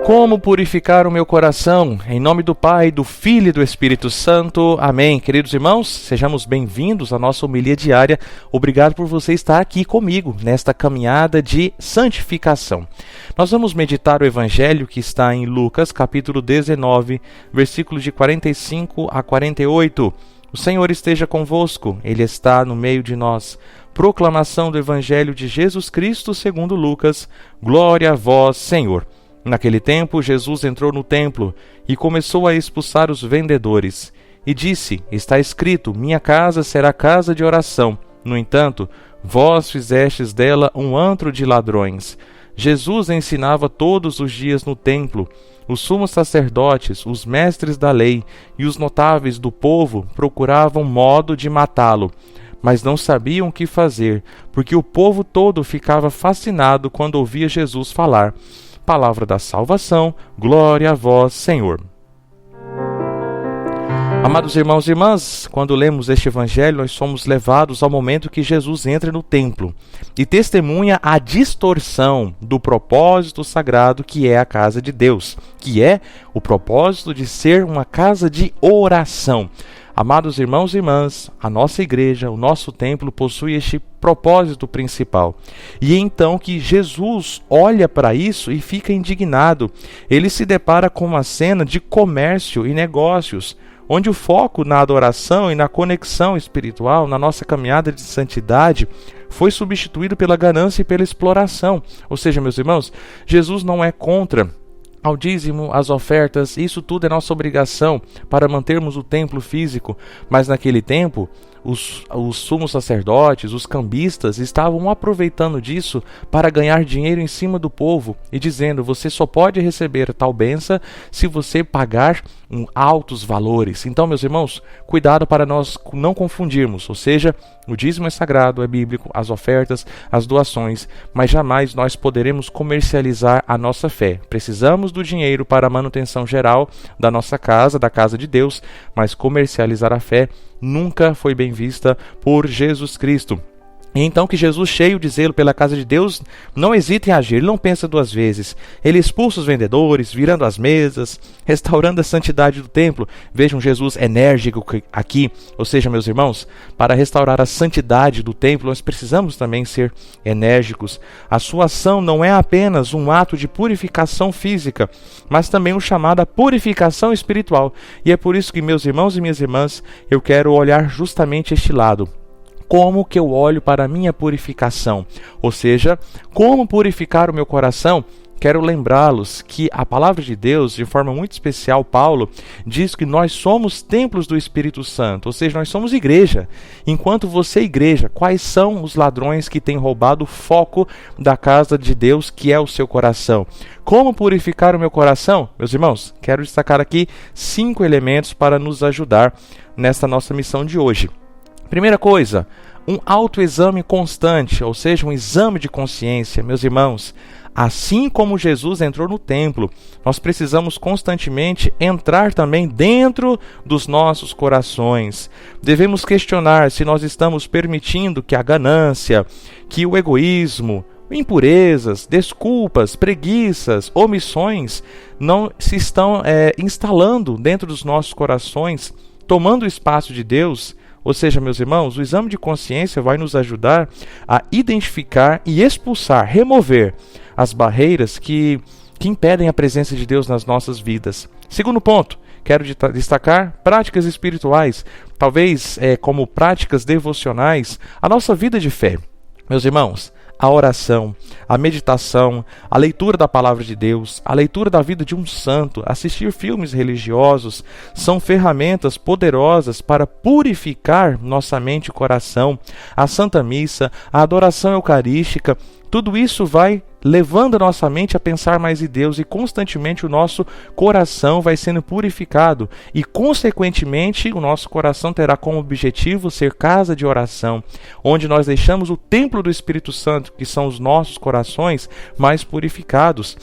Como purificar o meu coração? Em nome do Pai, do Filho e do Espírito Santo. Amém. Queridos irmãos, sejamos bem-vindos à nossa homilia diária. Obrigado por você estar aqui comigo nesta caminhada de santificação. Nós vamos meditar o Evangelho que está em Lucas, capítulo 19, versículos de 45 a 48. O Senhor esteja convosco, Ele está no meio de nós. Proclamação do Evangelho de Jesus Cristo segundo Lucas. Glória a vós, Senhor. Naquele tempo, Jesus entrou no templo e começou a expulsar os vendedores. E disse, está escrito, minha casa será casa de oração. No entanto, vós fizestes dela um antro de ladrões. Jesus ensinava todos os dias no templo. Os sumos sacerdotes, os mestres da lei e os notáveis do povo procuravam modo de matá-lo, mas não sabiam o que fazer, porque o povo todo ficava fascinado quando ouvia Jesus falar. Palavra da salvação, glória a vós, Senhor. Amados irmãos e irmãs, quando lemos este evangelho, nós somos levados ao momento que Jesus entra no templo e testemunha a distorção do propósito sagrado que é a casa de Deus, que é o propósito de ser uma casa de oração. Amados irmãos e irmãs, a nossa igreja, o nosso templo possui este propósito principal. E então que Jesus olha para isso e fica indignado. Ele se depara com uma cena de comércio e negócios, onde o foco na adoração e na conexão espiritual, na nossa caminhada de santidade, foi substituído pela ganância e pela exploração. Ou seja, meus irmãos, Jesus não é contra ao dízimo, as ofertas, isso tudo é nossa obrigação para mantermos o templo físico, mas naquele tempo os sumos sacerdotes, os cambistas estavam aproveitando disso para ganhar dinheiro em cima do povo e dizendo, você só pode receber tal bênção se você pagar altos valores. Então, meus irmãos, cuidado para nós não confundirmos, ou seja, o dízimo é sagrado, é bíblico, as ofertas, as doações, mas jamais nós poderemos comercializar a nossa fé. Precisamos do dinheiro para a manutenção geral da nossa casa, da casa de Deus, mas comercializar a fé nunca foi bem vista por Jesus Cristo. E então que Jesus, cheio de zelo pela casa de Deus, não hesita em agir, ele não pensa duas vezes. Ele expulsa os vendedores, virando as mesas, restaurando a santidade do templo. Vejam Jesus enérgico aqui, ou seja, meus irmãos, para restaurar a santidade do templo, nós precisamos também ser enérgicos. A sua ação não é apenas um ato de purificação física, mas também um chamado à purificação espiritual. E é por isso que, meus irmãos e minhas irmãs, eu quero olhar justamente este lado. Como que eu olho para a minha purificação? Ou seja, como purificar o meu coração? Quero lembrá-los que a palavra de Deus, de forma muito especial, Paulo, diz que nós somos templos do Espírito Santo, ou seja, nós somos igreja. Enquanto você é igreja, quais são os ladrões que têm roubado o foco da casa de Deus, que é o seu coração? Como purificar o meu coração? Meus irmãos, quero destacar aqui 5 elementos para nos ajudar nesta nossa missão de hoje. Primeira coisa, um autoexame constante, ou seja, um exame de consciência. Meus irmãos, assim como Jesus entrou no templo, nós precisamos constantemente entrar também dentro dos nossos corações. Devemos questionar se nós estamos permitindo que a ganância, que o egoísmo, impurezas, desculpas, preguiças, omissões não se estão instalando dentro dos nossos corações, tomando o espaço de Deus. Ou seja, meus irmãos, o exame de consciência vai nos ajudar a identificar e expulsar, remover as barreiras que impedem a presença de Deus nas nossas vidas. Segundo ponto, quero destacar práticas espirituais, talvez como práticas devocionais, a nossa vida de fé. Meus irmãos, a oração, a meditação, a leitura da palavra de Deus, a leitura da vida de um santo, assistir filmes religiosos, são ferramentas poderosas para purificar nossa mente e coração. A Santa Missa, a adoração eucarística, tudo isso vai levando a nossa mente a pensar mais em Deus e constantemente o nosso coração vai sendo purificado e consequentemente o nosso coração terá como objetivo ser casa de oração, onde nós deixamos o templo do Espírito Santo, que são os nossos corações, mais purificados.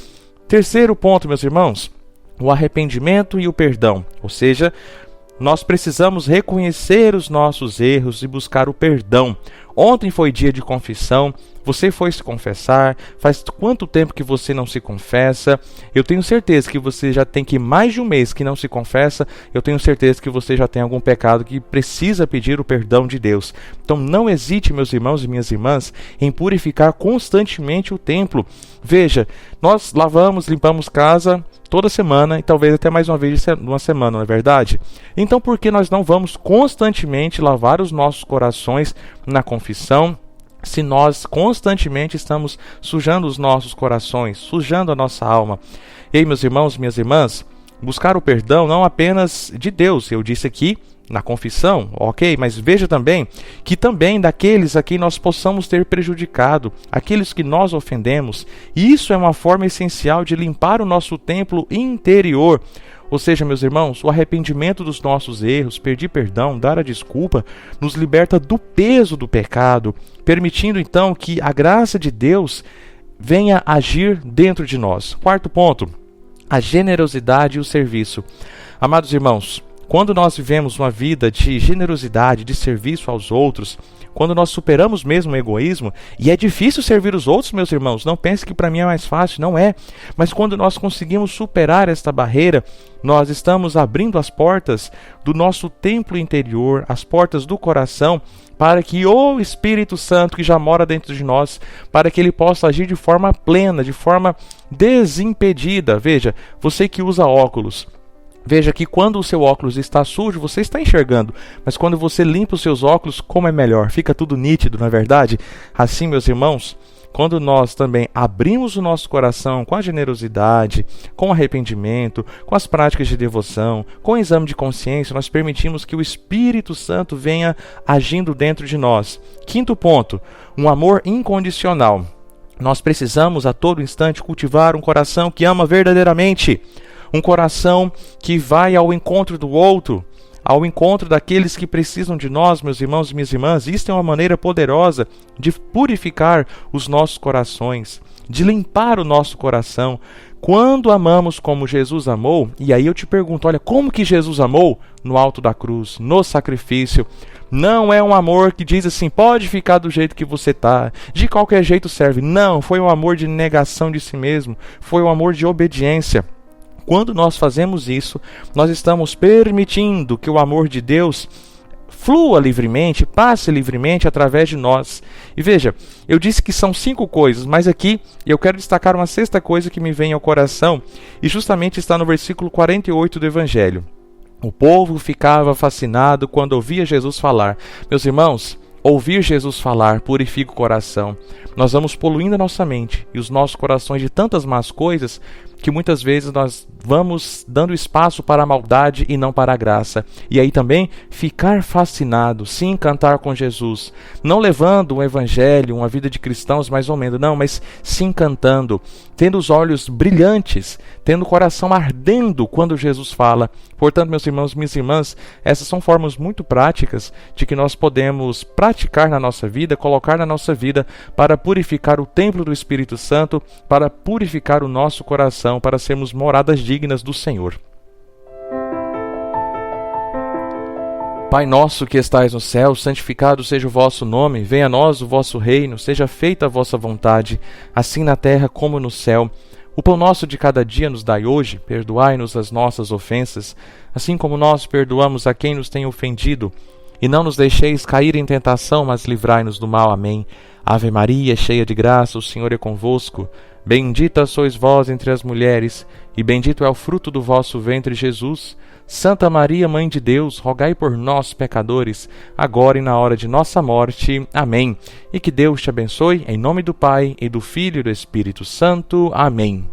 Terceiro ponto, meus irmãos, o arrependimento e o perdão, ou seja, nós precisamos reconhecer os nossos erros e buscar o perdão. Ontem foi dia de confissão, Você foi se confessar? Faz quanto tempo que você não se confessa? Eu tenho certeza que você já tem que mais de um mês que não se confessa. Eu tenho certeza que você já tem algum pecado que precisa pedir o perdão de Deus. Então não hesite, meus irmãos e minhas irmãs, em purificar constantemente o templo. Veja, nós lavamos, limpamos casa toda semana e talvez até mais uma vez numa semana, não é verdade? Então por que nós não vamos constantemente lavar os nossos corações na confissão, se nós constantemente estamos sujando os nossos corações, sujando a nossa alma? E aí, meus irmãos, minhas irmãs, buscar o perdão não apenas de Deus, eu disse aqui, na confissão, ok? Mas veja também que também daqueles a quem nós possamos ter prejudicado, aqueles que nós ofendemos. Isso é uma forma essencial de limpar o nosso templo interior. Ou seja, meus irmãos, o arrependimento dos nossos erros, pedir perdão, dar a desculpa, nos liberta do peso do pecado, permitindo então que a graça de Deus venha agir dentro de nós. Quarto ponto, a generosidade e o serviço. Amados irmãos, quando nós vivemos uma vida de generosidade, de serviço aos outros, quando nós superamos mesmo o egoísmo, e é difícil servir os outros, meus irmãos, não pense que para mim é mais fácil, não é. Mas quando nós conseguimos superar esta barreira, nós estamos abrindo as portas do nosso templo interior, as portas do coração, para que o Espírito Santo que já mora dentro de nós, para que ele possa agir de forma plena, de forma desimpedida. Veja, você que usa óculos, veja que quando o seu óculos está sujo, você está enxergando. Mas quando você limpa os seus óculos, como é melhor? Fica tudo nítido, não é verdade? Assim, meus irmãos, quando nós também abrimos o nosso coração com a generosidade, com o arrependimento, com as práticas de devoção, com o exame de consciência, nós permitimos que o Espírito Santo venha agindo dentro de nós. Quinto ponto, um amor incondicional. Nós precisamos a todo instante cultivar um coração que ama verdadeiramente. Um coração que vai ao encontro do outro, ao encontro daqueles que precisam de nós, meus irmãos e minhas irmãs. Isso é uma maneira poderosa de purificar os nossos corações, de limpar o nosso coração. Quando amamos como Jesus amou, e aí eu te pergunto, olha, como que Jesus amou? No alto da cruz, no sacrifício. Não é um amor que diz assim, pode ficar do jeito que você está, de qualquer jeito serve. Não, foi um amor de negação de si mesmo, foi um amor de obediência. Quando nós fazemos isso, nós estamos permitindo que o amor de Deus flua livremente, passe livremente através de nós. E veja, eu disse que são 5 coisas, mas aqui eu quero destacar uma 6ª coisa que me vem ao coração, e justamente está no versículo 48 do Evangelho. O povo ficava fascinado quando ouvia Jesus falar. Meus irmãos, ouvir Jesus falar purifica o coração. Nós vamos poluindo a nossa mente e os nossos corações de tantas más coisas que muitas vezes nós vamos dando espaço para a maldade e não para a graça. E aí também ficar fascinado, se encantar com Jesus, não levando um evangelho, uma vida de cristãos mais ou menos, não, mas se encantando, tendo os olhos brilhantes, tendo o coração ardendo quando Jesus fala. Portanto, meus irmãos e minhas irmãs, essas são formas muito práticas de que nós podemos praticar na nossa vida, colocar na nossa vida para purificar o templo do Espírito Santo, para purificar o nosso coração, para sermos moradas dignas do Senhor. Pai nosso que estais no céu, santificado seja o vosso nome, venha a nós o vosso reino, seja feita a vossa vontade, assim na terra como no céu. O pão nosso de cada dia nos dai hoje, perdoai-nos as nossas ofensas, assim como nós perdoamos a quem nos tem ofendido. E não nos deixeis cair em tentação, mas livrai-nos do mal. Amém. Ave Maria, cheia de graça, o Senhor é convosco. Bendita sois vós entre as mulheres, e bendito é o fruto do vosso ventre, Jesus. Santa Maria, Mãe de Deus, rogai por nós, pecadores, agora e na hora de nossa morte. Amém. E que Deus te abençoe, em nome do Pai, e do Filho e do Espírito Santo. Amém.